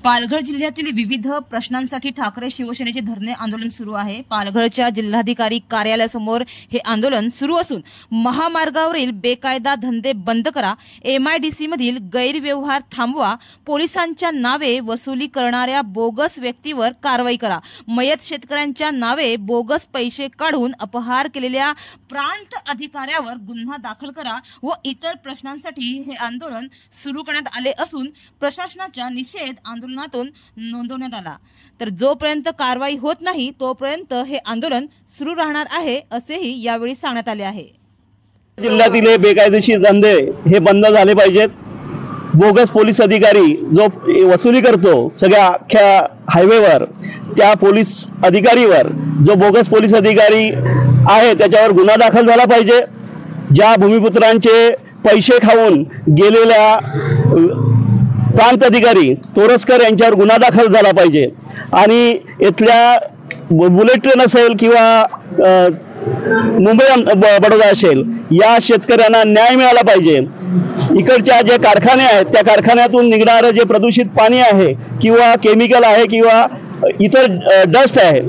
पालघर जिल्ह्यातील विविध प्रश्नांसाठी ठाकरे शिवसेनेचे धरणे आंदोलन सुरू आहे। पालघरच्या जिल्हाधिकारी कार्यालयासमोर हे आंदोलन सुरू असून महामार्गावरील बेकायदा धंदे बंद करा, MIDC मधील गैरव्यवहार थांबवा, पोलिसांच्या नावे वसुली करणाऱ्या बोगस व्यक्तीवर कारवाई करा, मयत शेतकऱ्यांच्या नावे बोगस पैसे काढून अपहार केलेल्या प्रांत अधिकाऱ्यावर गुन्हा दाखल करा व इतर प्रश्नांसाठी हे आंदोलन सुरू करण्यात आले असून प्रशासनाचा निषेध आंदोलनातून नोंदवण्यात आला। तर जोपर्यंत कारवाई होत नाही तोपर्यंत हे आंदोलन सुरू राहणार आहे असेही यावेळी सांगण्यात आले आहे। जिल्ह्यातील बेकायदेशीर धंदे हे बंद झाले पाहिजेत। बोगस पोलीस अधिकारी जो वसुली करतो सगळ्या अख्ख्या हायवेवर, त्या पोलीस अधिकारीवर जो बोगस पोलीस अधिकारी आहे त्याच्यावर गुन्हा दाखल झाला पाहिजे। ज्या भूमिपुत्रांचे पैसे खाऊन गेलेल्या प्रांत अधिकारी तोरसकर यांच्यावर गुन्हा दाखल झाला पाहिजे आणि इथल्या बुलेट ट्रेन असेल किंवा मुंबई बडोदा असेल या शेतकऱ्यांना न्याय मिळाला पाहिजे। इकडच्या जे कारखाने आहेत त्या कारखान्यातून निघणारं जे प्रदूषित पाणी आहे किंवा केमिकल आहे किंवा इतर डस्ट आहे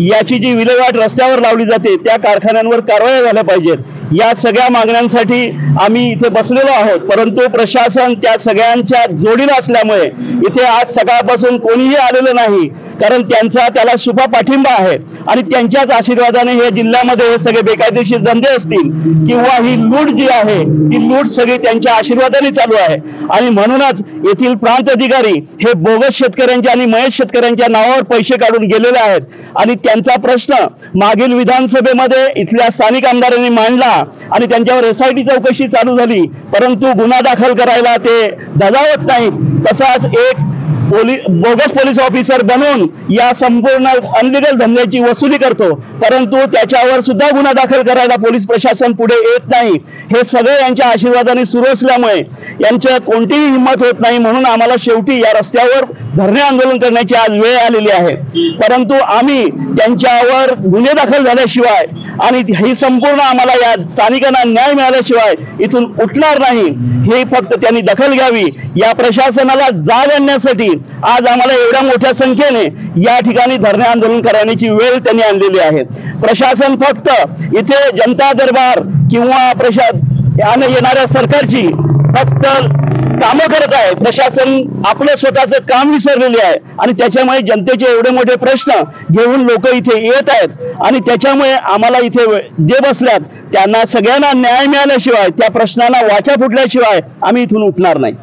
याची जी विल्हेवाट रस्त्यावर लावली जाते त्या कारखान्यांवर कारवाई झाल्या पाहिजेत। या सगळ्या मागण्यांसाठी आम्ही इथे बसलेलो आहोत, परंतु प्रशासन त्या सगळ्यांच्या जोडीला असल्यामुळे इथे आज सकाळपासून कोणीही आलेलं नाही, कारण त्यांचा त्याला सुपा पाठिंबा आहे आणि त्यांच्याच आशीर्वादाने हे जिल्ह्यामध्ये हे सगळे बेकायदेशीर धंदे असतील किंवा ही लूट जी आहे ती लूट सगळी त्यांच्या आशीर्वादाने चालू आहे आणि म्हणूनच येथील प्रांत अधिकारी हे बोगस शेतकऱ्यांच्या आणि मयत शेतकऱ्यांच्या नावावर पैसे काढून गेलेले आहेत आणि त्यांचा प्रश्न मागील विधानसभेमध्ये इथल्या स्थानिक आमदारांनी मांडला आणि त्यांच्यावर SIT चौकशी चालू झाली, परंतु गुन्हा दाखल करायला ते धजावत नाहीत। तसाच एक बोगस पोलीस ऑफिसर बनून या संपूर्ण अनलिगल धंद्याची वसुली करतो, परंतु त्याच्यावर सुद्धा गुन्हा दाखल करायला पोलीस प्रशासन पुढे येत नाही। हे सगळे यांच्या आशीर्वादाने सुरू असल्यामुळे यांची कोणतीही हिंमत होत नाही, म्हणून आम्हाला शेवटी या रस्त्यावर धरणे आंदोलन करण्याची आज वेळ आलेली आहे। परंतु आम्ही त्यांच्यावर गुन्हे दाखल झाल्याशिवाय आणि ही संपूर्ण आम्हाला या स्थानिकांना न्याय मिळाल्याशिवाय इथून उठणार नाही। हे फक्त त्यांनी दखल घ्यावी। या प्रशासनाला जाग आणण्यासाठी आज आम्हाला एवढ्या मोठ्या संख्येने या ठिकाणी धरणे आंदोलन करण्याची वेळ त्यांनी आणलेली आहे। प्रशासन फक्त इथे जनता दरबार किंवा येणाऱ्या सरकारची फक्त कामं करत आहे। प्रशासन आपलं स्वतःचं काम विसरलेले आहे आणि त्याच्यामुळे जनतेचे एवढे मोठे प्रश्न घेऊन लोक इथे येत आहेत आणि त्याच्यामुळे आम्हाला इथे जे बसल्यात त्यांना सगळ्यांना न्याय मिळाल्याशिवाय, त्या प्रश्नांना वाचा फुटल्याशिवाय आम्ही इथून उठणार नाही।